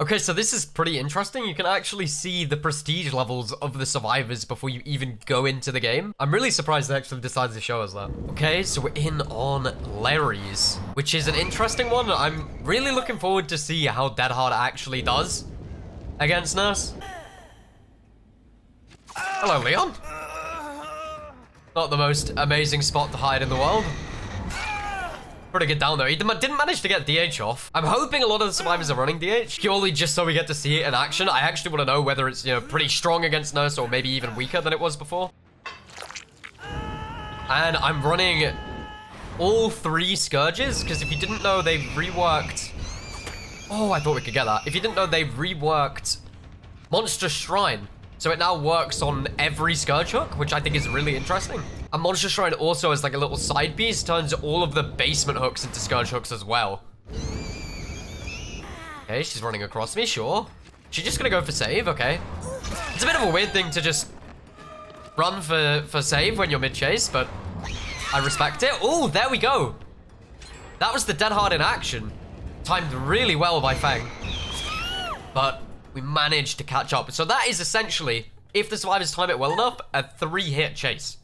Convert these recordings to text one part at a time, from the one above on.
Okay, so this is pretty interesting. You can actually see the prestige levels of the survivors before you even go into the game. I'm really surprised they actually decided to show us that. Okay, so we're in on Larry's, which is an interesting one. I'm really looking forward to see how Dead Hard actually does against Nurse. Hello, Leon. Not the most amazing spot to hide in the world. Pretty good down though. He didn't manage to get DH off. I'm hoping a lot of the survivors are running DH, purely just so we get to see it in action. I actually want to know whether it's, pretty strong against Nurse or maybe even weaker than it was before. And I'm running all 3 Scourges, because if you didn't know, they've reworked... Oh, I thought we could get that. If you didn't know, they've reworked Monster Shrine. So it now works on every Scourge hook, which I think is really interesting. And Monster Shrine also has like a little side piece, turns all of the basement hooks into Scourge hooks as well. Okay, she's running across me, sure. She's just gonna go for save, okay. It's a bit of a weird thing to just run for save when you're mid-chase, but I respect it. Oh, there we go. That was the Dead Hard in action. Timed really well by Fang. But we managed to catch up. So that is essentially, if the survivors time it well enough, a 3-hit chase.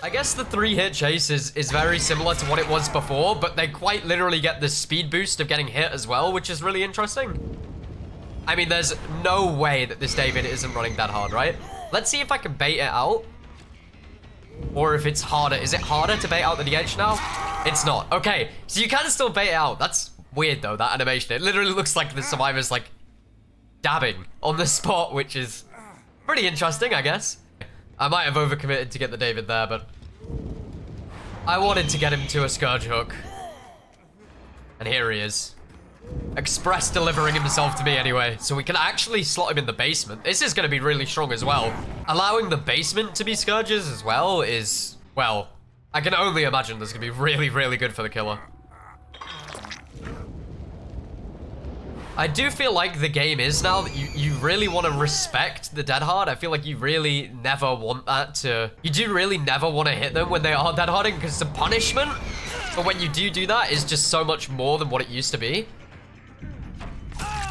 I guess the 3-hit chase is very similar to what it was before, but they quite literally get the speed boost of getting hit as well, which is really interesting. I mean, there's no way that this David isn't running that hard, right? Let's see if I can bait it out. Or if it's harder. Is it harder to bait out the DH now? It's not. Okay, so you can still bait it out. That's weird, though, that animation. It literally looks like the survivor's, like, dabbing on the spot, which is pretty interesting, I guess. I might have overcommitted to get the David there, but I wanted to get him to a Scourge hook. And here he is. Express delivering himself to me anyway, so we can actually slot him in the basement. This is going to be really strong as well. Allowing the basement to be Scourges as well is, well, I can only imagine this is going to be really, really good for the killer. I do feel like the game is now that you really want to respect the Dead Hard. I feel like you really never want that to... You do really never want to hit them when they are Dead Harding, because the punishment for when you do that is just so much more than what it used to be.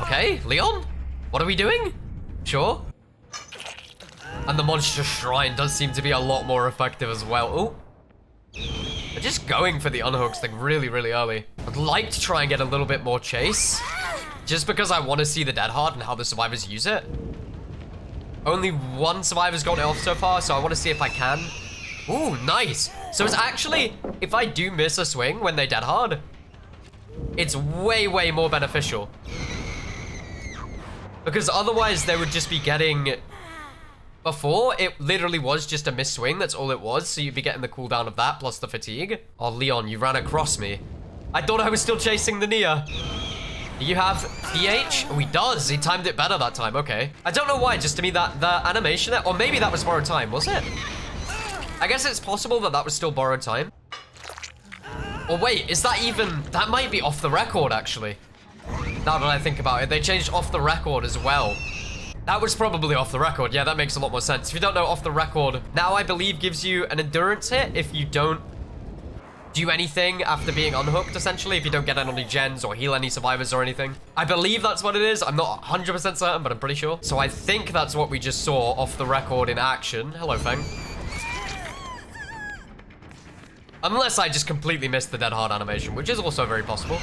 Okay, Leon? What are we doing? Sure. And the Monster Shrine does seem to be a lot more effective as well. Oh. They're just going for the unhooks like really, really early. I'd like to try and get a little bit more chase. Just because I want to see the Dead Hard and how the survivors use it. Only one survivor's gotten it off so far, so I want to see if I can. Ooh, nice. So it's actually, if I do miss a swing when they Dead Hard, it's way, way more beneficial. Because otherwise they would just be getting... Before, it literally was just a miss swing, that's all it was, so you'd be getting the cooldown of that plus the fatigue. Oh, Leon, you ran across me. I thought I was still chasing the Nia. Do you have DH? Oh, he does. He timed it better that time. Okay. I don't know why. Just to me, that the animation there, or maybe that was borrowed time. Was it? I guess it's possible that that was still borrowed time. Or wait, is that even... That might be off the record, actually. Now that I think about it, they changed off the record as well. That was probably off the record. Yeah, that makes a lot more sense. If you don't know, off the record, now I believe gives you an endurance hit if you don't do anything after being unhooked, essentially, if you don't get any gens or heal any survivors or anything. I believe that's what it is. I'm not 100% certain, but I'm pretty sure. So I think that's what we just saw off the record in action. Hello, Feng. Unless I just completely missed the Dead Hard animation, which is also very possible.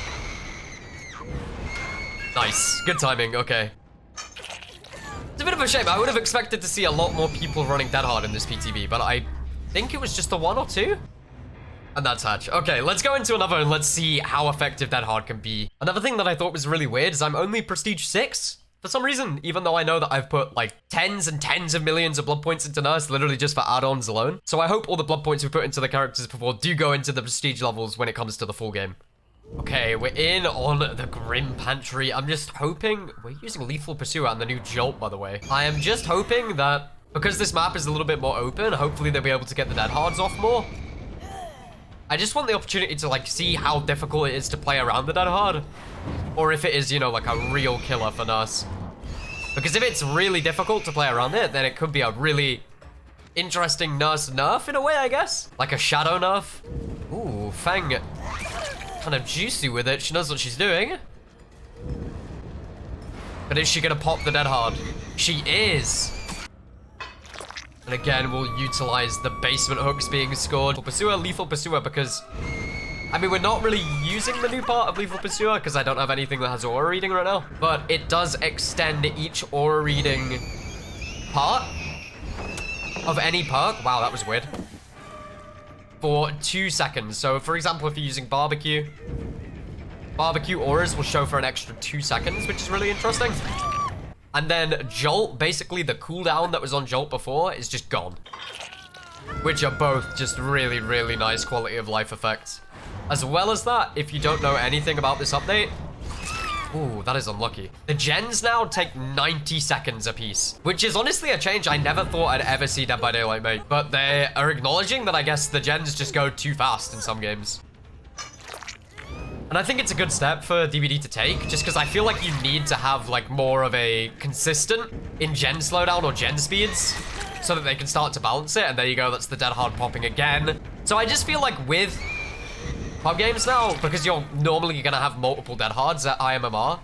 Nice. Good timing. Okay. It's a bit of a shame. I would have expected to see a lot more people running Dead Hard in this PTB, but I think it was just the 1 or 2. And that's Hatch. Okay, let's go into another and let's see how effective Dead Hard can be. Another thing that I thought was really weird is I'm only Prestige 6 for some reason, even though I know that I've put like tens and tens of millions of blood points into Nurse, literally just for add-ons alone. So I hope all the blood points we put into the characters before do go into the Prestige levels when it comes to the full game. Okay, we're in on the Grim Pantry. I'm just hoping... We're using Lethal Pursuer and the new Jolt, by the way. I am just hoping that because this map is a little bit more open, hopefully they'll be able to get the Dead Hards off more. I just want the opportunity to, like, see how difficult it is to play around the Dead Hard. Or if it is, you know, like a real killer for Nurse. Because if it's really difficult to play around it, then it could be a really interesting Nurse nerf in a way, I guess. Like a shadow nerf. Ooh, Fang. Kind of juicy with it. She knows what she's doing. But is she gonna pop the dead hard? She is. And again, we'll utilize the basement hooks being scored. Lethal Pursuer, because I mean, we're not really using the new part of Lethal Pursuer because I don't have anything that has aura reading right now. But it does extend each aura reading part of any perk. Wow, that was weird. For 2 seconds. So, for example, if you're using barbecue auras will show for an extra 2 seconds, which is really interesting. And then Jolt, basically the cooldown that was on Jolt before is just gone. Which are both just really, really nice quality of life effects. As well as that, if you don't know anything about this update, ooh, that is unlucky. The gens now take 90 seconds apiece, which is honestly a change I never thought I'd ever see Dead by Daylight make. But they are acknowledging that I guess the gens just go too fast in some games. And I think it's a good step for DBD to take, just because I feel like you need to have like more of a consistent in gen slowdown or gen speeds so that they can start to balance it. And there you go, that's the dead hard popping again. So I just feel like with pub games now, because you're normally gonna have multiple dead hards at IMMR,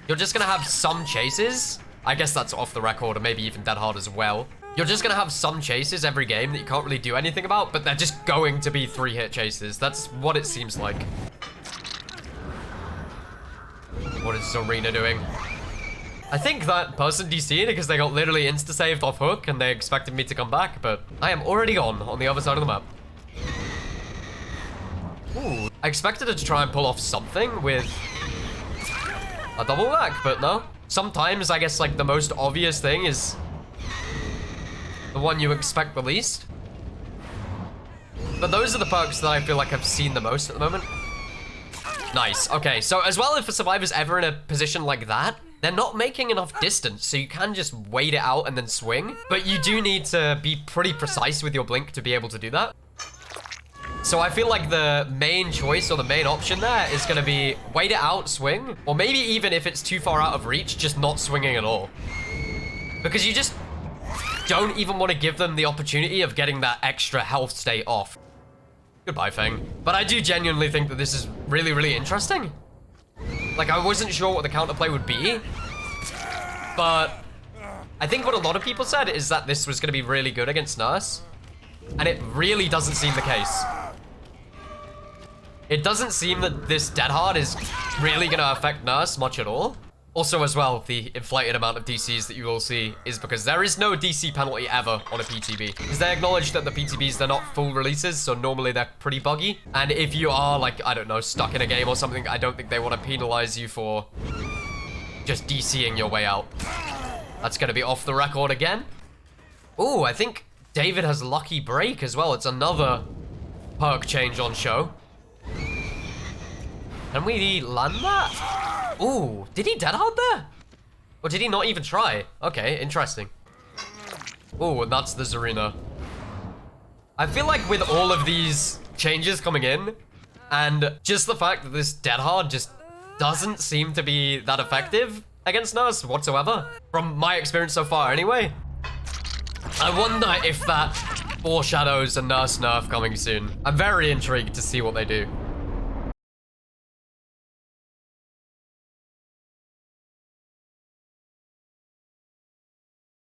you're just gonna have some chases. I guess that's off the record, or maybe even dead hard as well. You're just gonna have some chases every game that you can't really do anything about, but they're just going to be 3-hit chases. That's what it seems like. What is Zarina doing? I think that person DC'd because they got literally insta-saved off hook and they expected me to come back, but I am already on the other side of the map. Ooh, I expected her to try and pull off something with a double back, but no. Sometimes I guess like the most obvious thing is the one you expect the least. But those are the perks that I feel like I've seen the most at the moment. Nice. Okay, so as well, if a survivor's ever in a position like that, they're not making enough distance, so you can just wait it out and then swing. But you do need to be pretty precise with your blink to be able to do that. So I feel like the main choice or the main option there is going to be wait it out, swing, or maybe even if it's too far out of reach, just not swinging at all. Because you just don't even want to give them the opportunity of getting that extra health state off. Goodbye, Feng. But I do genuinely think that this is really, really interesting. Like, I wasn't sure what the counterplay would be, but I think what a lot of people said is that this was going to be really good against Nurse, and it really doesn't seem the case. It doesn't seem that this dead hard is really going to affect Nurse much at all. Also, as well, the inflated amount of DCs that you will see is because there is no DC penalty ever on a PTB. Because they acknowledge that the PTBs, they're not full releases, so normally they're pretty buggy. And if you are, like, I don't know, stuck in a game or something, I don't think they want to penalize you for just DCing your way out. That's going to be off the record again. Ooh, I think David has Lucky Break as well. It's another perk change on show. Can we land that? Ooh, did he dead hard there? Or did he not even try? Okay, interesting. Ooh, and that's the Zarina. I feel like with all of these changes coming in, and just the fact that this dead hard just doesn't seem to be that effective against Nurse whatsoever, from my experience so far anyway, I wonder if that foreshadows a Nurse nerf coming soon. I'm very intrigued to see what they do.